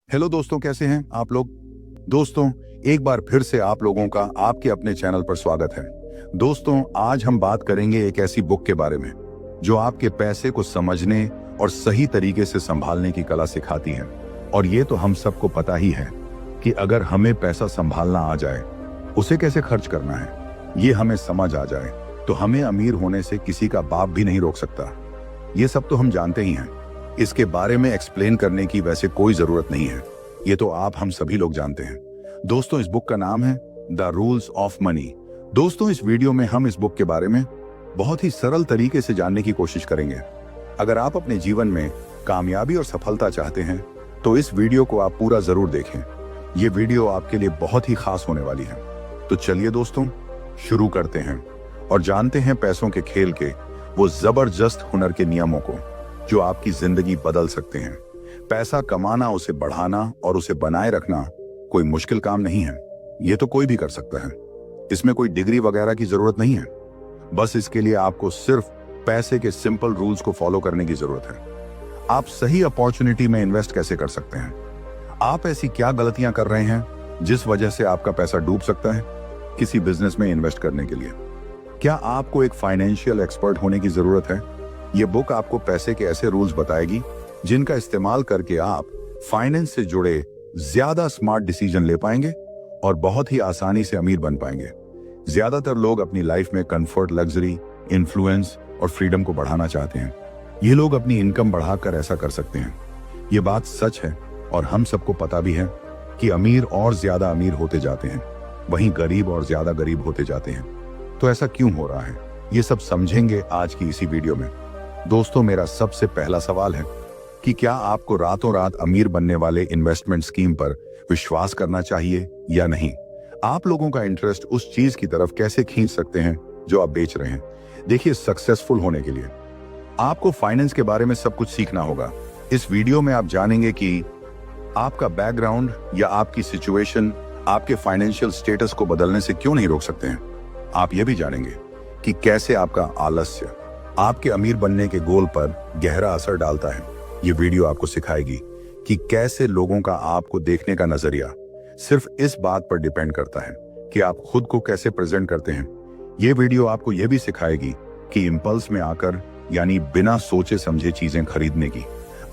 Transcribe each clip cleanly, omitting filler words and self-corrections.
Hello दोस्तों, कैसे हैं आप लोग। दोस्तों, एक बार फिर से आप लोगों का आपके अपने चैनल पर स्वागत है। दोस्तों, आज हम बात करेंगे एक ऐसी बुक के बारे में जो आपके पैसे को समझने और सही तरीके से संभालने की कला सिखाती है। और ये तो हम सबको पता ही है कि अगर हमें पैसा संभालना आ जाए, उसे कैसे खर्च करना है, ये हमें समझ आ जाए, तो हमें अमीर होने से किसी का बाप भी नहीं रोक सकता। ये सब तो हम जानते ही हैं। इसके बारे में एक्सप्लेन करने की वैसे कोई जरूरत नहीं है, ये तो आप हम सभी लोग जानते हैं। दोस्तों, इस बुक का नाम है द रूल्स ऑफ मनी। दोस्तों, इस वीडियो में हम इस बुक के बारे में बहुत ही सरल तरीके से जानने की कोशिश करेंगे। अगर आप अपने जीवन में कामयाबी और सफलता चाहते हैं तो इस वीडियो को आप पूरा जरूर देखें। ये वीडियो आपके लिए बहुत ही खास होने वाली है। तो चलिए दोस्तों, शुरू करते हैं और जानते हैं पैसों के खेल के वो जबरदस्त हुनर के नियमों को जो आपकी जिंदगी बदल सकते हैं। पैसा कमाना, उसे बढ़ाना और उसे बनाए रखना कोई मुश्किल काम नहीं है। ये तो कोई भी कर सकता है। इसमें कोई डिग्री वगैरह की जरूरत नहीं है। बस इसके लिए आपको सिर्फ पैसे के सिंपल रूल्स को फॉलो करने की जरूरत है। आप सही अपॉर्चुनिटी में इन्वेस्ट कैसे कर सकते हैं, आप ऐसी क्या गलतियां कर रहे हैं जिस वजह से आपका पैसा डूब सकता है किसी बिजनेस में इन्वेस्ट करने के लिए। क्या आपको एक फाइनेंशियल एक्सपर्ट होने की जरूरत है। ये बुक आपको पैसे के ऐसे रूल्स बताएगी जिनका इस्तेमाल करके आप फाइनेंस से जुड़े ज्यादा स्मार्ट डिसीजन ले पाएंगे और बहुत ही आसानी से अमीर बन पाएंगे। ज्यादातर लोग अपनी लाइफ में कंफर्ट, लग्जरी, इन्फ्लुएंस और फ्रीडम को बढ़ाना चाहते हैं। ये लोग अपनी इनकम बढ़ाकर ऐसा कर सकते हैं। ये बात सच है और हम सबको पता भी है कि अमीर और ज्यादा अमीर होते जाते हैं, वहीं गरीब और ज्यादा गरीब होते जाते हैं। तो ऐसा क्यों हो रहा है, ये सब समझेंगे आज की इसी वीडियो में। दोस्तों, मेरा सबसे पहला सवाल है कि क्या आपको रातों रात अमीर बनने वाले इन्वेस्टमेंट स्कीम पर विश्वास करना चाहिए या नहीं। आप लोगों का इंटरेस्ट उस चीज की तरफ कैसे खींच सकते हैं जो आप बेच रहे हैं। देखिए, सक्सेसफुल होने के लिए आपको फाइनेंस के बारे में सब कुछ सीखना होगा। इस वीडियो में आप जानेंगे कि आपका बैकग्राउंड या आपकी सिचुएशन आपके फाइनेंशियल स्टेटस को बदलने से क्यों नहीं रोक सकते हैं। आप यह भी जानेंगे कि कैसे आपका आलस्य आपके अमीर बनने के गोल पर गहरा असर डालता है। ये वीडियो आपको सिखाएगी कि कैसे लोगों का आपको देखने का नजरिया सिर्फ इस बात पर डिपेंड करता है कि आप खुद को कैसे प्रेजेंट करते हैं। ये वीडियो आपको यह भी सिखाएगी कि इंपल्स में आकर, यानी बिना सोचे समझे चीजें खरीदने की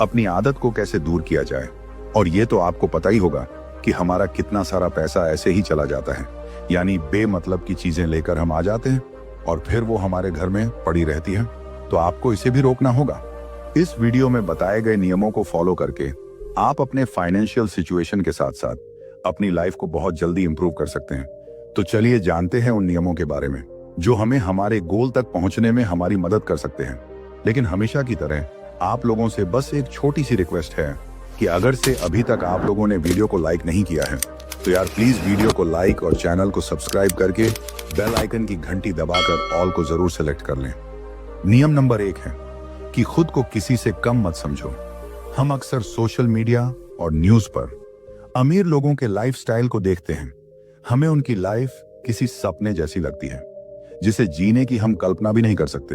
अपनी आदत को कैसे दूर किया जाए। और ये तो आपको पता ही होगा कि हमारा कितना सारा पैसा ऐसे ही चला जाता है, यानी बेमतलब की चीजें लेकर हम आ जाते हैं और फिर वो हमारे घर में पड़ी रहती है। तो आपको इसे भी रोकना होगा। इस वीडियो में बताए गए नियमों को फॉलो करके आप अपने फाइनेंशियल सिचुएशन के साथ साथ अपनी लाइफ को बहुत जल्दी इंप्रूव कर सकते हैं। तो चलिए जानते हैं उन नियमों के बारे में जो हमें हमारे गोल तक पहुंचने में हमारी मदद कर सकते हैं। लेकिन हमेशा की तरह आप लोगों से बस एक छोटी सी रिक्वेस्ट है कि अगर से अभी तक आप लोगों ने वीडियो को लाइक नहीं किया है तो यार प्लीज वीडियो को लाइक और चैनल को सब्सक्राइब करके बेल आइकन की घंटी दबाकर ऑल को जरूर सेलेक्ट कर लें। नियम नंबर 1 है कि खुद को किसी से कम मत समझो। हम अक्सर सोशल मीडिया और न्यूज पर अमीर लोगों के लाइफस्टाइल को देखते हैं। हमें उनकी लाइफ किसी सपने जैसी लगती है जिसे जीने की हम कल्पना भी नहीं कर सकते।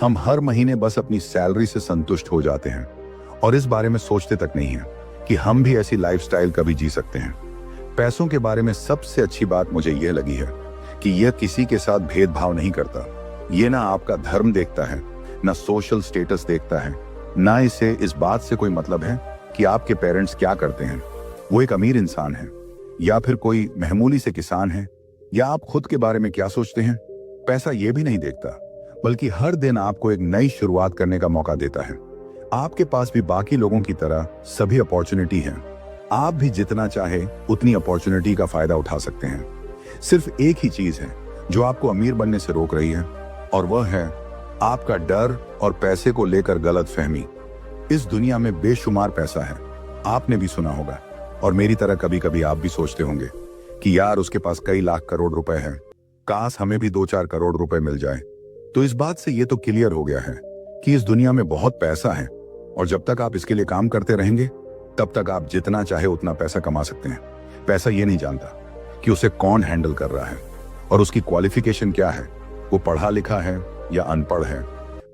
हम हर महीने बस अपनी सैलरी से संतुष्ट हो जाते हैं और इस बारे में सोचते तक नहीं है कि हम भी ऐसी लाइफस्टाइल कभी जी सकते हैं। पैसों के बारे में सबसे अच्छी बात मुझे यह लगी है कि यह किसी के साथ भेदभाव नहीं करता। ये ना आपका धर्म देखता है, ना सोशल स्टेटस देखता है, ना इसे इस बात से कोई मतलब है कि आपके पेरेंट्स क्या करते हैं, वो एक अमीर इंसान है या फिर कोई मामूली से किसान है, या आप खुद के बारे में क्या सोचते हैं। पैसा ये भी नहीं देखता, बल्कि हर दिन आपको एक नई शुरुआत करने का मौका देता है। आपके पास भी बाकी लोगों की तरह सभी अपॉर्चुनिटी है। आप भी जितना चाहे उतनी अपॉर्चुनिटी का फायदा उठा सकते हैं। सिर्फ एक ही चीज है जो आपको अमीर बनने से रोक रही है, और वह है आपका डर और पैसे को लेकर गलत फहमी। इस दुनिया में बेशुमार पैसा है, आपने भी सुना होगा, और मेरी तरह कभी कभी आप भी सोचते होंगे कि यार उसके पास कई लाख करोड़ रुपए हैं, काश हमें भी 2-4 करोड़ रुपए मिल जाए। तो इस बात से ये तो क्लियर हो गया है कि इस दुनिया में बहुत पैसा है, और जब तक आप इसके लिए काम करते रहेंगे तब तक आप जितना चाहे उतना पैसा कमा सकते हैं। पैसा ये नहीं जानता कि उसे कौन हैंडल कर रहा है और उसकी क्वालिफिकेशन क्या है, वो पढ़ा लिखा है या अनपढ़ है।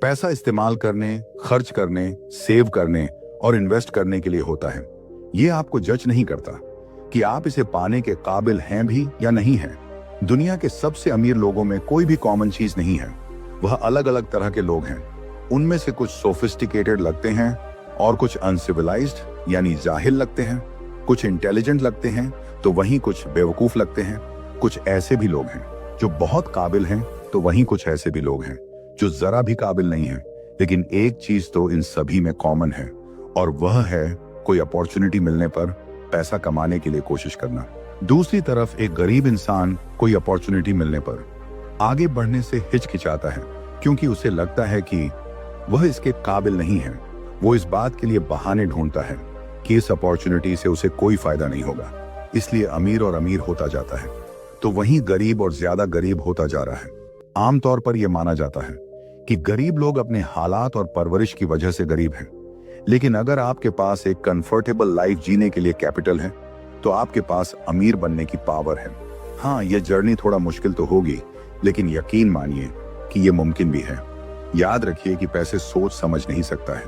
पैसा इस्तेमाल करने, खर्च करने, सेव करने और इन्वेस्ट करने के लिए होता है। ये आपको जज नहीं करता कि आप इसे पाने के काबिल हैं भी या नहीं हैं। दुनिया के सबसे अमीर लोगों में कोई भी कॉमन चीज नहीं है, वह अलग अलग तरह के लोग हैं। उनमें से कुछ सोफिस्टिकेटेड लगते हैं और कुछ अनसिविलाइज्ड यानी जाहिल लगते हैं, कुछ इंटेलिजेंट लगते हैं तो वहीं कुछ बेवकूफ लगते हैं। कुछ ऐसे भी लोग हैं जो बहुत काबिल हैं तो वहीं कुछ ऐसे भी लोग हैं जो जरा भी काबिल नहीं हैं। लेकिन एक चीज तो इन सभी में कॉमन है और वह है कोई अपॉर्चुनिटी मिलने पर पैसा कमाने के लिए कोशिश करना। दूसरी तरफ एक गरीब इंसान कोई अपॉर्चुनिटी मिलने पर आगे बढ़ने से हिचकिचाता है क्योंकि उसे लगता है कि वह इसके काबिल नहीं है। वो इस बात के लिए बहाने ढूंढता है कि इस अपॉर्चुनिटी से उसे कोई फायदा नहीं होगा, इसलिए अमीर और अमीर होता जाता है तो वहीं गरीब और ज्यादा गरीब होता जा रहा है। आमतौर पर यह माना जाता है कि गरीब लोग अपने हालात और परवरिश की वजह से गरीब हैं, लेकिन अगर आपके पास एक कंफर्टेबल लाइफ जीने के लिए कैपिटल है तो आपके पास अमीर बनने की पावर है। हाँ, यह जर्नी थोड़ा मुश्किल तो होगी, लेकिन यकीन मानिए कि यह मुमकिन भी है। याद रखिए कि पैसे सोच समझ नहीं सकता है,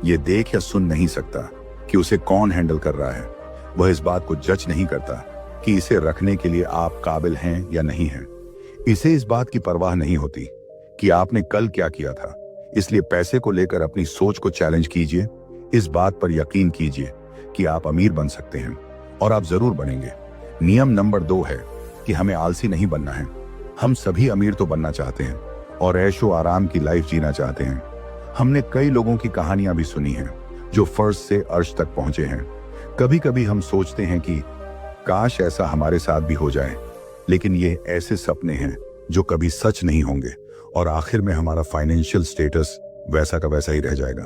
यह देख या सुन नहीं सकता कि उसे कौन हैंडल कर रहा है। वह इस बात को जज नहीं करता कि इसे रखने के लिए आप काबिल हैं या नहीं हैं। इसे इस बात की परवाह नहीं होती कि आपने कल क्या किया था। इसलिए पैसे को लेकर अपनी सोच को चैलेंज कीजिए। इस बात पर यकीन कीजिए कि आप अमीर बन सकते हैं और आप जरूर बनेंगे। नियम नंबर 2 है कि हमें आलसी नहीं बनना है। हम सभी अमीर तो बनना चाहते हैं और ऐशो आराम की लाइफ जीना चाहते हैं। हमने कई लोगों की कहानियां भी सुनी हैं जो फर्श से अर्श तक पहुंचे हैं। कभी कभी हम सोचते हैं कि काश ऐसा हमारे साथ भी हो जाए, लेकिन ये ऐसे सपने हैं जो कभी सच नहीं होंगे और आखिर में हमारा फाइनेंशियल स्टेटस वैसा का वैसा ही रह जाएगा।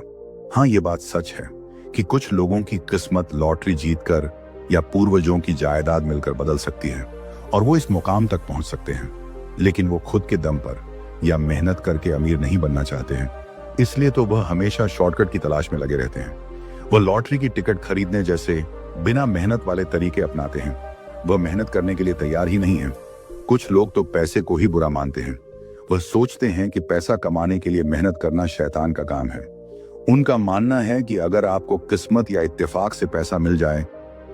हाँ, ये बात सच है कि कुछ लोगों की किस्मत लॉटरी जीतकर या पूर्वजों की जायदाद मिलकर बदल सकती है और वो इस मुकाम तक पहुंच सकते हैं, लेकिन वो खुद के दम पर या मेहनत करके अमीर नहीं बनना चाहते हैं। इसलिए तो वह हमेशा शॉर्टकट की तलाश में लगे रहते हैं। वह लॉटरी की टिकट खरीदने जैसे बिना मेहनत वाले तरीके अपनाते हैं। वह मेहनत करने के लिए तैयार ही नहीं है। कुछ लोग तो पैसे को ही बुरा मानते हैं। वह सोचते हैं कि पैसा कमाने के लिए मेहनत करना शैतान का काम है। उनका मानना है कि अगर आपको किस्मत या इत्तेफाक से पैसा मिल जाए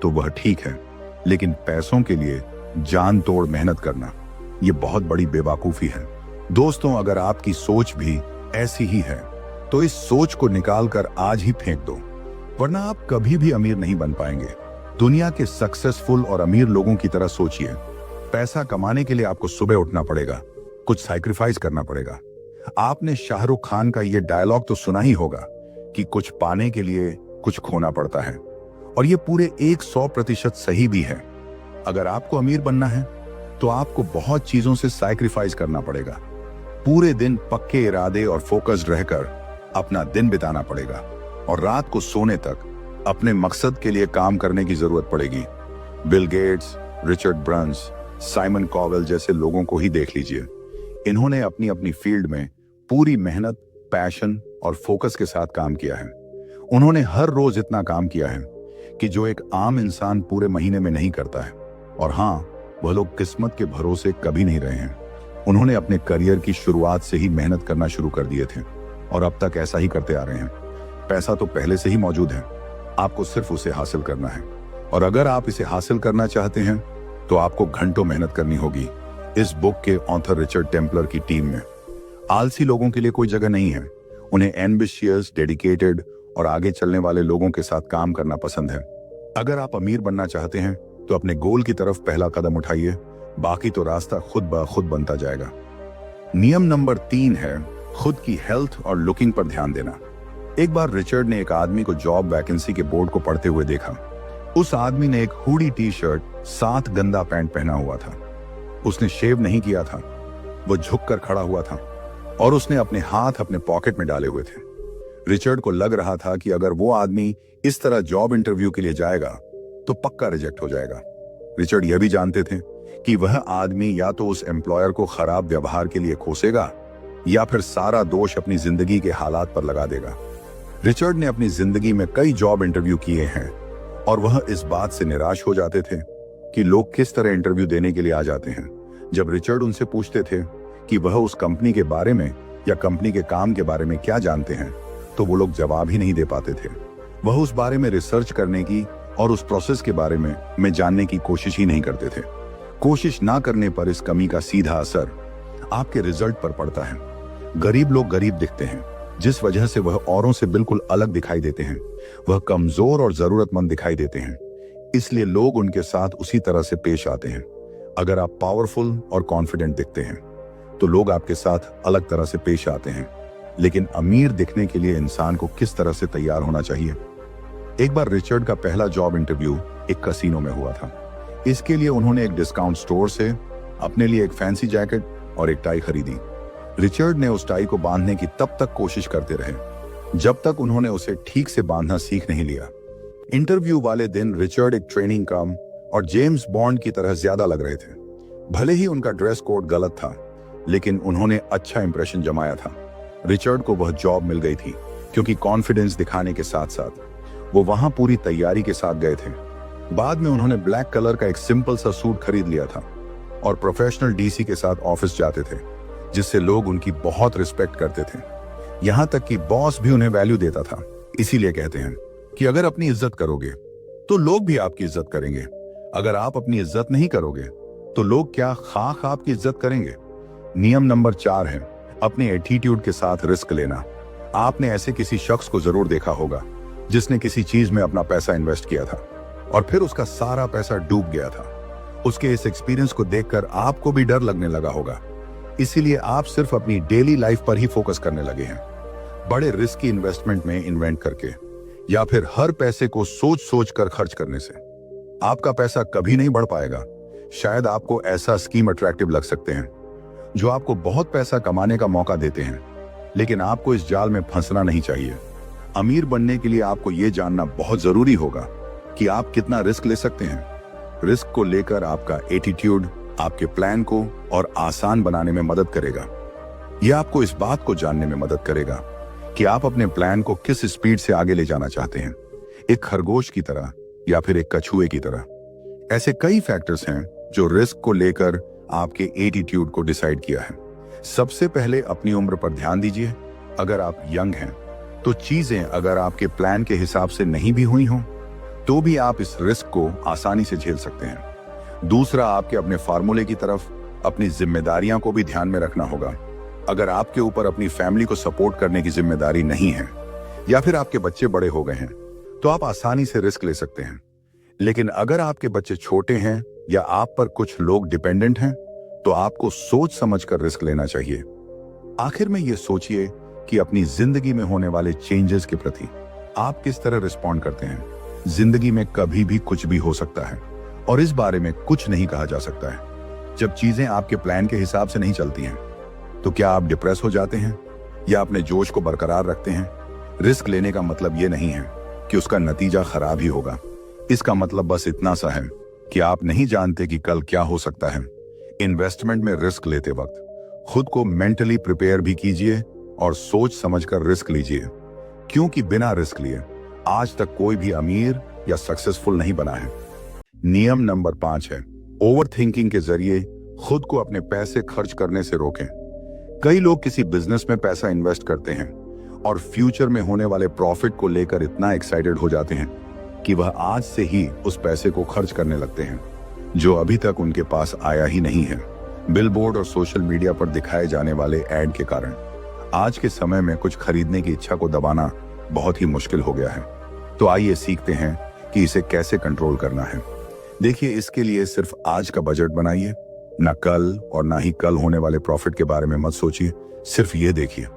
तो वह ठीक है, लेकिन पैसों के लिए जान तोड़ मेहनत करना यह बहुत बड़ी बेवकूफी है। दोस्तों, अगर आपकी सोच भी ऐसी ही है तो इस सोच को निकालकर आज ही फेंक दो, वरना आप कभी भी अमीर नहीं बन पाएंगे। दुनिया के सक्सेसफुल और अमीर लोगों की तरह सोचिए। पैसा कमाने के लिए आपको सुबह उठना पड़ेगा, कुछ सैक्रिफाइस करना पड़ेगा। आपने शाहरुख खान का यह डायलॉग तो सुना ही होगा कि कुछ पाने के लिए कुछ खोना पड़ता है, और यह पूरे 100% सही भी है। अगर आपको अमीर बनना है तो आपको बहुत चीजों से सैक्रिफाइस करना पड़ेगा। पूरे दिन पक्के इरादे और फोकस्ड रहकर अपना दिन बिताना पड़ेगा और रात को सोने तक अपने मकसद के लिए काम करने की जरूरत पड़ेगी। Bill Gates, Richard Branson, Simon Cowell जैसे लोगों को ही देख लीजिए। इन्होंने अपनी अपनी फील्ड में पूरी मेहनत, पैशन और फोकस के साथ काम किया है। उन्होंने हर रोज इतना काम किया है कि जो एक आम इंसान पूरे महीने में नहीं करता है। और हाँ, वह लोग किस्मत के भरोसे कभी नहीं रहे हैं। उन्होंने अपने करियर की शुरुआत से ही मेहनत करना शुरू कर दिए थे और अब तक ऐसा ही करते आ रहे हैं। पैसा तो पहले से ही मौजूद है, आपको सिर्फ उसे हासिल करना है। और अगर आप इसे हासिल करना चाहते हैं तो आपको घंटों मेहनत करनी होगी। इस बुक के ऑथर रिचर्ड टेम्पलर की टीम में आलसी लोगों के लिए कोई जगह नहीं है। उन्हें एम्बिशियस, डेडिकेटेड और आगे चलने वाले लोगों के साथ काम करना पसंद है। अगर आप अमीर बनना चाहते हैं तो अपने गोल की तरफ पहला कदम उठाइए, बाकी तो रास्ता खुद ब खुद बनता जाएगा। नियम नंबर 3 है खुद की हेल्थ और लुकिंग पर ध्यान देना। एक बार रिचर्ड ने एक आदमी को जॉब वैकेंसी के बोर्ड को पढ़ते हुए देखा। उस आदमी ने एक हुडी टी-शर्ट, साथ गंदा पैंट पहना हुआ था। उसने शेव नहीं किया था, वो झुककर खड़ा हुआ था और उसने अपने हाथ अपने पॉकेट में डाले हुए थे। रिचर्ड को लग रहा था कि अगर वो आदमी इस तरह जॉब इंटरव्यू के लिए जाएगा तो पक्का रिजेक्ट हो जाएगा। रिचर्ड यह भी जानते थे कि वह आदमी या तो उस एम्प्लॉयर को खराब व्यवहार के लिए कोसेगा या फिर सारा दोष अपनी जिंदगी के हालात पर लगा देगा। रिचर्ड ने अपनी जिंदगी में कई जॉब इंटरव्यू किए हैं और वह इस बात से निराश हो जाते थे कि लोग किस तरह इंटरव्यू देने के लिए आ जाते हैं। जब रिचर्ड उनसे पूछते थे कि वह उस कंपनी के बारे में या कंपनी के काम के बारे में क्या जानते हैं, तो वो लोग जवाब ही नहीं दे पाते थे। वह उस बारे में रिसर्च करने की और उस प्रोसेस के बारे में जानने की कोशिश ही नहीं करते थे। कोशिश ना करने पर इस कमी का सीधा असर आपके रिजल्ट पर पड़ता है। गरीब लोग गरीब दिखते हैं, जिस वजह से वह औरों से बिल्कुल अलग दिखाई देते हैं। वह कमजोर और जरूरतमंद दिखाई देते हैं, इसलिए लोग उनके साथ उसी तरह से पेश आते हैं। अगर आप पावरफुल और कॉन्फिडेंट दिखते हैं तो लोग आपके साथ अलग तरह से पेश आते हैं। लेकिन अमीर दिखने के लिए इंसान को किस तरह से तैयार होना चाहिए? एक बार रिचर्ड का पहला जॉब इंटरव्यू एक कसीनो में हुआ था। इसके लिए उन्होंने एक डिस्काउंट स्टोर से अपने लिए एक फैंसी जैकेट और एक टाई खरीदी। रिचर्ड ने उस टाई को बांधने की तब तक कोशिश करते रहे जब तक उन्होंने उसे ठीक से बांधना सीख नहीं लिया। इंटरव्यू वाले दिन रिचर्ड एक ट्रेनिंग काम और जेम्स बॉन्ड की तरह ज्यादा लग रहे थे। भले ही उनका ड्रेस कोड गलत था, लेकिन उन्होंने अच्छा इंप्रेशन जमाया था। रिचर्ड को वह जॉब मिल गई थी क्योंकि कॉन्फिडेंस दिखाने के साथ साथ वो वहां पूरी तैयारी के साथ गए थे। बाद में उन्होंने ब्लैक कलर का एक सिंपल सा सूट खरीद लिया था और प्रोफेशनल डीसी के साथ ऑफिस जाते थे, जिससे लोग उनकी बहुत रिस्पेक्ट करते थे। यहां तक कि बॉस भी उन्हें वैल्यू देता था। इसीलिए कहते हैं कि अगर अपनी इज्जत करोगे तो लोग भी आपकी इज्जत करेंगे। अगर आप अपनी इज्जत नहीं करोगे तो लोग क्या खाक आपकी इज्जत करेंगे? नियम नंबर 4 है अपने एटीट्यूड के साथ रिस्क लेना। आपने ऐसे किसी शख्स को जरूर देखा होगा जिसने किसी चीज में अपना पैसा इन्वेस्ट किया था और फिर उसका सारा पैसा डूब गया था। उसके इस एक्सपीरियंस को देखकर आपको भी डर लगने लगा होगा। इसीलिए आप सिर्फ अपनी डेली लाइफ पर ही फोकस करने लगे हैं, बड़े रिस्क की इन्वेस्टमेंट में इन्वेंट करके या फिर हर पैसे को सोच सोच कर खर्च करने से। आपका पैसा कभी नहीं बढ़ पाएगा। शायद आपको ऐसा स्कीम अट्रैक्टिव लग सकते हैं जो आपको बहुत पैसा कमाने का मौका देते हैं, लेकिन आपको इस जाल में फंसना नहीं चाहिए। अमीर बनने के लिए आपको यह जानना बहुत जरूरी होगा कि आप कितना रिस्क ले सकते हैं। रिस्क को लेकर आपका एटीट्यूड आपके प्लान को और आसान बनाने में मदद करेगा। यह आपको इस बात को जानने में मदद करेगा कि आप अपने प्लान को किस स्पीड से आगे ले जाना चाहते हैं, एक खरगोश की तरह या फिर एक कछुए की तरह। ऐसे कई फैक्टर्स हैं जो रिस्क को लेकर आपके एटीट्यूड को डिसाइड किया है। सबसे पहले अपनी उम्र पर ध्यान दीजिए। अगर आप यंग हैं तो चीजें अगर आपके प्लान के हिसाब से नहीं भी हुई हों तो भी आप इस रिस्क को आसानी से झेल सकते हैं। दूसरा, आपके अपने फार्मूले की तरफ अपनी जिम्मेदारियां को भी ध्यान में रखना होगा। अगर आपके ऊपर अपनी फैमिली को सपोर्ट करने की जिम्मेदारी नहीं है या फिर आपके बच्चे बड़े हो गए हैं तो आप आसानी से रिस्क ले सकते हैं। लेकिन अगर आपके बच्चे छोटे हैं या आप पर कुछ लोग डिपेंडेंट हैं तो आपको सोच समझकर रिस्क लेना चाहिए। आखिर में यह सोचिए कि अपनी जिंदगी में होने वाले चेंजेस के प्रति आप किस तरह रिस्पॉन्ड करते हैं। जिंदगी में कभी भी कुछ भी हो सकता है और इस बारे में कुछ नहीं कहा जा सकता है। जब चीजें आपके प्लान के हिसाब से नहीं चलती हैं तो क्या आप डिप्रेस हो जाते हैं या अपने जोश को बरकरार रखते हैं? रिस्क लेने का मतलब यह नहीं है कि उसका नतीजा खराब ही होगा। इसका मतलब बस इतना सा है कि आप नहीं जानते कि कल क्या हो सकता है। इन्वेस्टमेंट में रिस्क लेते वक्त खुद को मेंटली प्रिपेयर भी कीजिए और सोच समझकर रिस्क लीजिए, क्योंकि बिना रिस्क लिए आज तक कोई भी अमीर या सक्सेसफुल नहीं बना है। नियम नंबर 5 है ओवर थिंकिंग के जरिए खुद को अपने पैसे खर्च करने से रोकें। कई लोग किसी बिजनेस में पैसा इन्वेस्ट करते हैं और फ्यूचर में होने वाले प्रॉफिट को लेकर इतना एक्साइटेड हो जाते हैं कि वह आज से ही उस पैसे को खर्च करने लगते हैं जो अभी तक उनके पास आया ही नहीं है। बिलबोर्ड और सोशल मीडिया पर दिखाए जाने वाले एड के कारण आज के समय में कुछ खरीदने की इच्छा को दबाना बहुत ही मुश्किल हो गया है। तो आइए सीखते हैं कि इसे कैसे कंट्रोल करना है। देखिए, इसके लिए सिर्फ आज का बजट बनाइए, ना कल और ना ही कल होने वाले प्रॉफिट के बारे में मत सोचिए। सिर्फ ये देखिए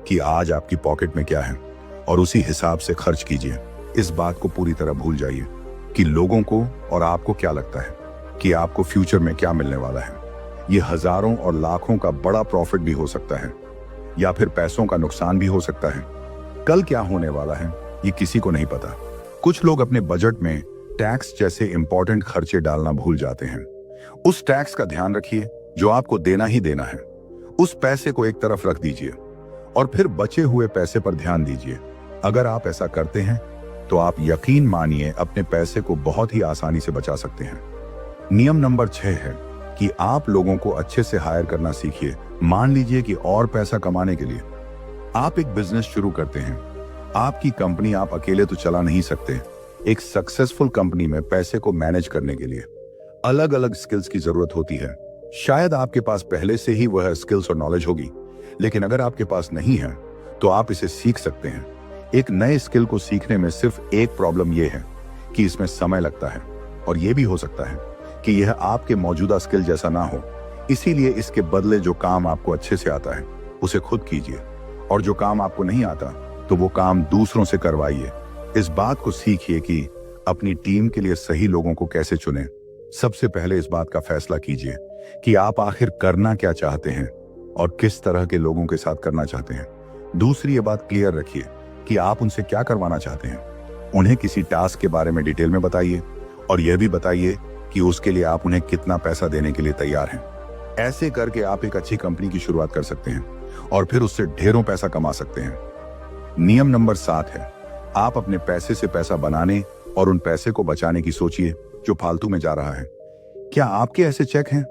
कि आज आपकी पॉकेट में क्या है और उसी हिसाब से खर्च कीजिए। इस बात को पूरी तरह भूल जाइए कि लोगों को और आपको क्या लगता है कि आपको फ्यूचर में क्या मिलने वाला है। ये हजारों और लाखों का बड़ा प्रॉफिट भी हो सकता है या फिर पैसों का नुकसान भी हो सकता है। कल क्या होने वाला है ये किसी को नहीं पता। कुछ लोग अपने बजट में टैक्स जैसे इंपॉर्टेंट खर्चे डालना भूल जाते हैं। उस टैक्स का ध्यान रखिए जो आपको देना ही देना है। उस पैसे को एक तरफ रख दीजिए और फिर बचे हुए पैसे पर ध्यान दीजिए। अगर आप ऐसा करते हैं तो आप यकीन मानिए अपने पैसे को बहुत ही आसानी से बचा सकते हैं। नियम नंबर 6 है कि आप लोगों को अच्छे से हायर करना सीखिए। मान लीजिए कि और पैसा कमाने के लिए आप एक बिजनेस शुरू करते हैं। आपकी कंपनी आप अकेले तो चला नहीं सकते, एक सक्सेसफुल कंपनी में पैसे को मैनेज करने के लिए अलग अलग स्किल्स की जरूरत होती है। शायद आपके पास पहले से ही वह स्किल्स और नॉलेज होगी, लेकिन अगर आपके पास नहीं है तो आप इसे सीख सकते हैं। एक नए स्किल को सीखने में सिर्फ एक प्रॉब्लम यह है कि इसमें समय लगता है, और यह भी हो सकता है कि यह आपके मौजूदा स्किल जैसा ना हो। इसीलिए इसके बदले जो काम आपको अच्छे से आता है उसे खुद कीजिए, और जो काम आपको नहीं आता तो वो काम दूसरों से करवाइए। इस बात को सीखिए कि अपनी टीम के लिए सही लोगों को कैसे चुनें। सबसे पहले इस बात का फैसला कीजिए कि आप आखिर करना क्या चाहते हैं और किस तरह के लोगों के साथ करना चाहते हैं। दूसरी ये बात क्लियर रखिए कि आप उनसे क्या करवाना चाहते हैं। उन्हें किसी टास्क के बारे में डिटेल में बताइए, और यह भी बताइए कि उसके लिए आप उन्हें कितना पैसा देने के लिए तैयार हैं। ऐसे करके आप एक अच्छी कंपनी की शुरुआत कर सकते हैं और फिर उससे ढेरों पैसा कमा सकते हैं। नियम नंबर 7 है, आप अपने पैसे से पैसा बनाने और उन पैसे को बचाने की सोचिए जो फालतू में जा रहा है। क्या आपके ऐसे चेक हैं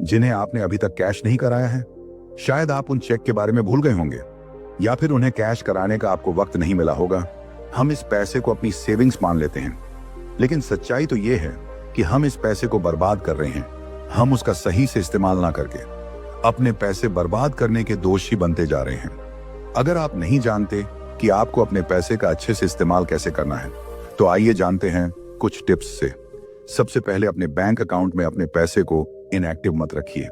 जिन्हें आपने अभी तक कैश नहीं कराया है? शायद आप उन चेक के बारे में भूल गए होंगे, या फिर उन्हें कैश कराने का आपको वक्त नहीं मिला होगा। हम इस पैसे को अपनी सेविंग्स मान लेते हैं, लेकिन सच्चाई तो यह है कि हम इस पैसे को बर्बाद कर रहे हैं। हम उसका सही से इस्तेमाल ना करके अपने पैसे बर्बाद करने के दोषी बनते जा रहे हैं। अगर आप नहीं जानते कि आपको अपने पैसे का अच्छे से इस्तेमाल कैसे करना है, तो आइए जानते हैं कुछ टिप्स से। सबसे पहले अपने बैंक अकाउंट में अपने पैसे को इनएक्टिव मत रखिए।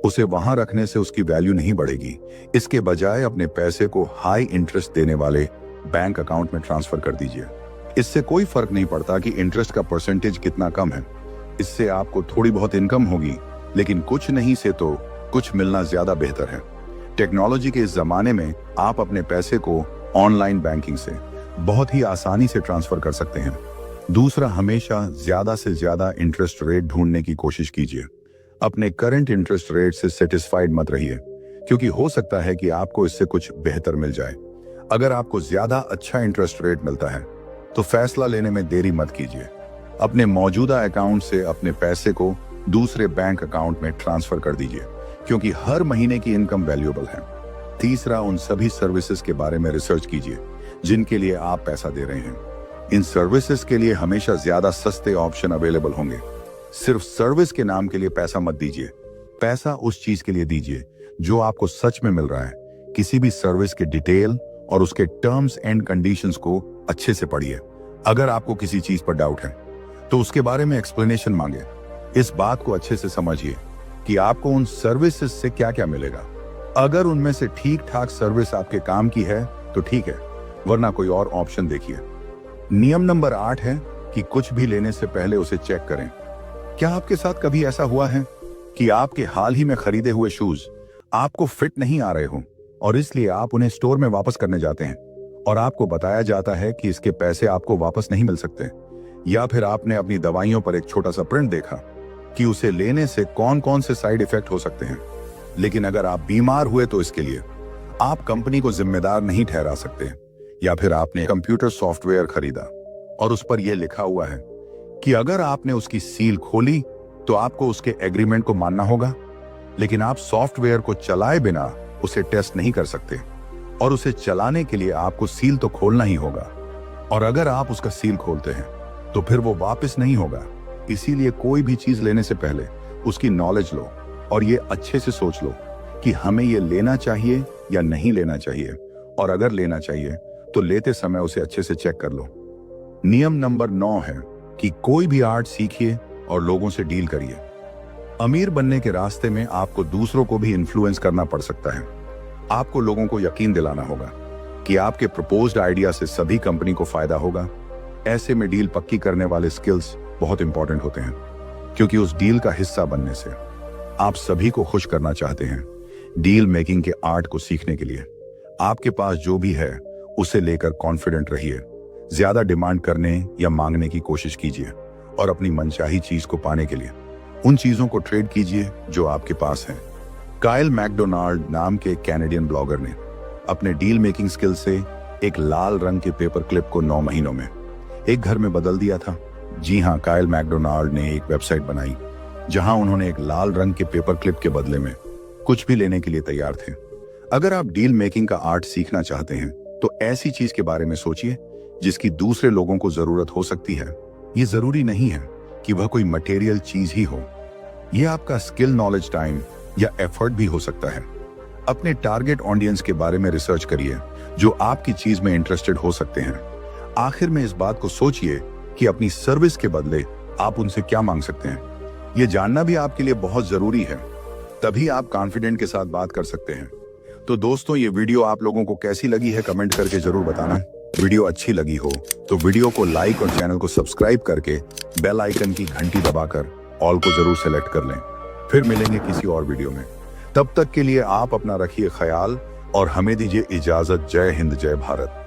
उसे वहां रखने से उसकी वैल्यू नहीं बढ़ेगी। इसके बजाय अपने पैसे को हाई इंटरेस्ट देने वाले बैंक अकाउंट में ट्रांसफर कर दीजिए। इससे कोई फर्क नहीं पड़ता कि इंटरेस्ट का परसेंटेज कितना कम है। इससे आपको थोड़ी बहुत इनकम होगी, लेकिन कुछ नहीं से तो कुछ मिलना ज्यादा बेहतर है। टेक्नोलॉजी के इस जमाने में आप अपने पैसे को ऑनलाइन बैंकिंग से बहुत ही आसानी से ट्रांसफर कर सकते हैं। दूसरा, हमेशा ज्यादा से ज्यादा इंटरेस्ट रेट ढूंढने की कोशिश कीजिए। अपने करंट इंटरेस्ट रेट से सेटिस्फाइड मत रहिए, क्योंकि हो सकता है कि आपको इससे कुछ बेहतर मिल जाए। अगर आपको ज्यादा अच्छा इंटरेस्ट रेट मिलता है तो फैसला लेने में देरी मत कीजिए। अपने मौजूदा अकाउंट से अपने पैसे को दूसरे बैंक अकाउंट में ट्रांसफर कर दीजिए, क्योंकि हर महीने की इनकम वैल्यूएबल है। तीसरा, उन सभी सर्विसेज के बारे में रिसर्च कीजिए जिनके लिए आप पैसा दे रहे हैं। इन सर्विसेज के लिए हमेशा ज्यादा सस्ते ऑप्शन अवेलेबल होंगे। सिर्फ सर्विस के नाम के लिए पैसा मत दीजिए। पैसा उस चीज के लिए दीजिए जो आपको सच में मिल रहा है। किसी भी सर्विस के डिटेल और उसके टर्म्स एंड कंडीशंस को अच्छे से पढ़िए। अगर आपको किसी चीज पर डाउट है तो उसके बारे में एक्सप्लेनेशन मांगे। इस बात को अच्छे से समझिए कि आपको उन सर्विसेज से क्या क्या मिलेगा। अगर उनमें से ठीक ठाक सर्विस आपके काम की है तो ठीक है, वरना कोई और ऑप्शन देखिए। नियम नंबर 8 है कि कुछ भी लेने से पहले उसे चेक करें। क्या आपके साथ कभी ऐसा हुआ है कि आपके हाल ही में खरीदे हुए शूज आपको फिट नहीं आ रहे हो और इसलिए आप उन्हें स्टोर में वापस करने जाते हैं और आपको बताया जाता है कि इसके पैसे आपको वापस नहीं मिल सकते? या फिर आपने अपनी दवाइयों पर एक छोटा सा प्रिंट देखा कि उसे लेने से कौन कौन से साइड इफेक्ट हो सकते हैं, लेकिन अगर आप बीमार हुए तो इसके लिए आप कंपनी को जिम्मेदार नहीं ठहरा सकते। या फिर आपने कंप्यूटर सॉफ्टवेयर खरीदा और उस पर यह लिखा हुआ है कि अगर आपने उसकी सील खोली तो आपको उसके एग्रीमेंट को मानना होगा, लेकिन आप सॉफ्टवेयर को चलाए बिना उसे टेस्ट नहीं कर सकते और उसे चलाने के लिए आपको सील तो खोलना ही होगा, और अगर आप उसका सील खोलते हैं तो फिर वो वापस नहीं होगा। इसीलिए कोई भी चीज लेने से पहले उसकी नॉलेज लो और ये अच्छे से सोच लो कि हमें ये लेना चाहिए या नहीं लेना चाहिए, और अगर लेना चाहिए तो लेते समय उसे अच्छे से चेक कर लो। नियम नंबर 9 है कि कोई भी आर्ट सीखिए और लोगों से डील करिए। अमीर बनने के रास्ते में आपको दूसरों को भी इन्फ्लुएंस करना पड़ सकता है। आपको लोगों को यकीन दिलाना होगा कि आपके प्रपोज्ड आइडिया से सभी कंपनी को फायदा होगा। ऐसे में डील पक्की करने वाले स्किल्स बहुत इंपॉर्टेंट होते हैं, क्योंकि उस डील का हिस्सा बनने से आप सभी को खुश करना चाहते हैं। डील मेकिंग के आर्ट को सीखने के लिए आपके पास जो भी है उसे लेकर कॉन्फिडेंट रहिए। ज्यादा डिमांड करने या मांगने की कोशिश कीजिए और अपनी मनचाही चीज को पाने के लिए उन चीजों को ट्रेड कीजिए जो आपके पास है। काइल मैकडोनाल्ड नाम के कैनेडियन ब्लॉगर ने अपने डील मेकिंग स्किल से एक लाल रंग के पेपर क्लिप को 9 महीनों में एक घर में बदल दिया था। जी हाँ, काइल मैकडोनाल्ड ने एक वेबसाइट बनाई जहां उन्होंने एक लाल रंग के पेपर क्लिप के बदले में कुछ भी लेने के लिए तैयार थे। अगर आप डील मेकिंग का आर्ट सीखना चाहते हैं तो ऐसी चीज के बारे में सोचिए जिसकी दूसरे लोगों को जरूरत हो सकती है। ये जरूरी नहीं है कि वह कोई मटेरियल चीज ही हो, यह आपका स्किल, नॉलेज, टाइम या एफर्ट भी हो सकता है। अपने टारगेट ऑडियंस के बारे में रिसर्च करिए जो आपकी चीज में इंटरेस्टेड हो सकते हैं। आखिर में इस बात को सोचिए कि अपनी सर्विस के बदले आप उनसे क्या मांग सकते हैं। यह जानना भी आपके लिए बहुत जरूरी है, तभी आप कॉन्फिडेंट के साथ बात कर सकते हैं। तो दोस्तों, ये वीडियो आप लोगों को कैसी लगी है कमेंट करके जरूर बताना। वीडियो अच्छी लगी हो तो वीडियो को लाइक और चैनल को सब्सक्राइब करके बेल आइकन की घंटी दबाकर ऑल को जरूर सेलेक्ट कर लें। फिर मिलेंगे किसी और वीडियो में। तब तक के लिए आप अपना रखिए ख्याल और हमें दीजिए इजाजत। जय हिंद, जय भारत।